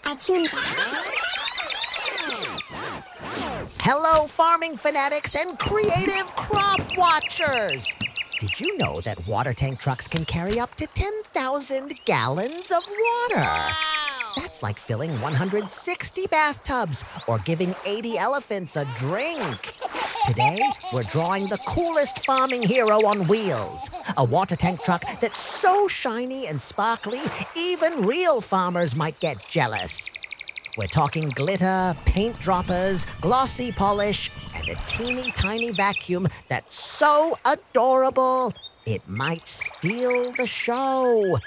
Artoonza. Hello, farming fanatics and creative crop watchers! Did you know that water tank trucks can carry up to 10,000 gallons of water? That's like filling 160 bathtubs or giving 80 elephants a drink. Today, we're drawing the coolest farming hero on wheels. A water tank truck that's so shiny and sparkly, even real farmers might get jealous. We're talking glitter, paint droppers, glossy polish, and a teeny tiny vacuum that's so adorable, it might steal the show.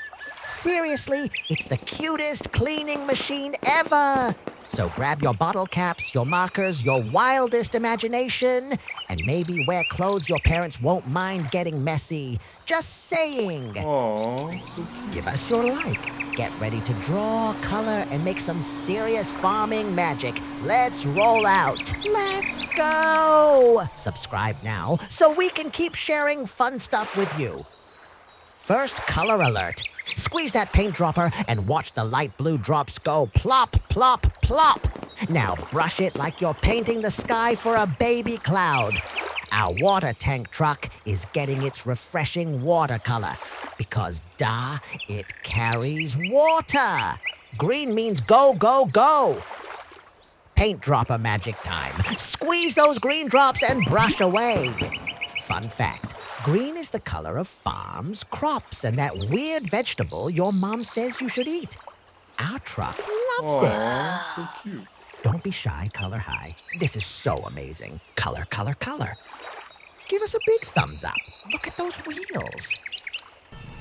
Seriously, it's the cutest cleaning machine ever. So grab your bottle caps, your markers, your wildest imagination, and maybe wear clothes your parents won't mind getting messy. Just saying. Aww, so cute. Give us your like. Get ready to draw, color, and make some serious farming magic. Let's roll out. Let's go. Subscribe now so we can keep sharing fun stuff with you. First, color alert. Squeeze that paint dropper and watch the light blue drops go plop, plop, plop. Now brush it like you're painting the sky for a baby cloud. Our water tank truck is getting its refreshing watercolor because, it carries water. Green means go, go, go. Paint dropper magic time. Squeeze those green drops and brush away. Fun fact. Green is the color of farms, crops, and that weird vegetable your mom says you should eat. Our truck loves it. Aww, so cute. Don't be shy, color high. This is so amazing. Color, color, color. Give us a big thumbs up. Look at those wheels.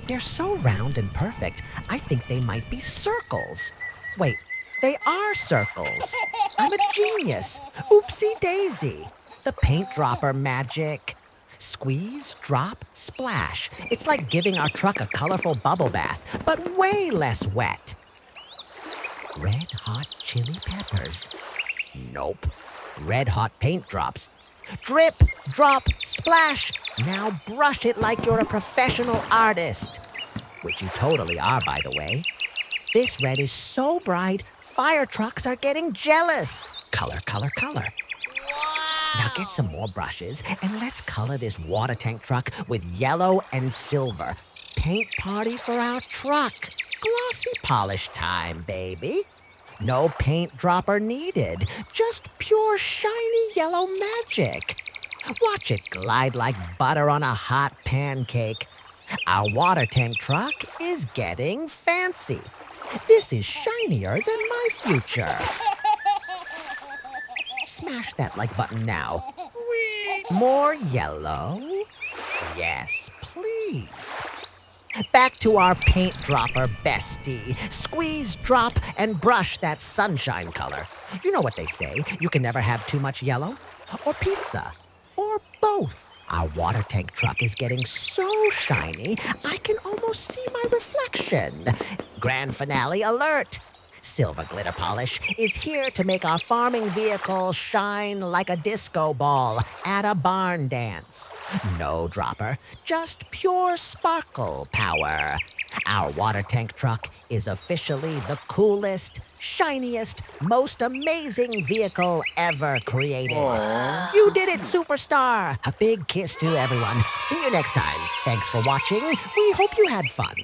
They're so round and perfect, I think they might be circles. Wait, they are circles. I'm a genius. Oopsie daisy. The paint dropper magic. Squeeze, drop, splash. It's like giving our truck a colorful bubble bath, but way less wet. Red hot chili peppers. Nope. Red hot paint drops. Drip, drop, splash. Now brush it like you're a professional artist. Which you totally are, by the way. This red is so bright, fire trucks are getting jealous. Color, color, color. Now get some more brushes and let's color this water tank truck with yellow and silver. Paint party for our truck. Glossy polish time, baby. No paint dropper needed. Just pure shiny yellow magic. Watch it glide like butter on a hot pancake. Our water tank truck is getting fancy. This is shinier than my future. Smash that like button now. More yellow? Yes, please. Back to our paint dropper bestie. Squeeze, drop, and brush that sunshine color. You know what they say, you can never have too much yellow. Or pizza. Or both. Our water tank truck is getting so shiny, I can almost see my reflection. Grand finale alert. Silver glitter polish is here to make our farming vehicle shine like a disco ball at a barn dance. No dropper, just pure sparkle power. Our water tank truck is officially the coolest, shiniest, most amazing vehicle ever created. Aww. You did it, superstar! A big kiss to everyone. See you next time. Thanks for watching. We hope you had fun.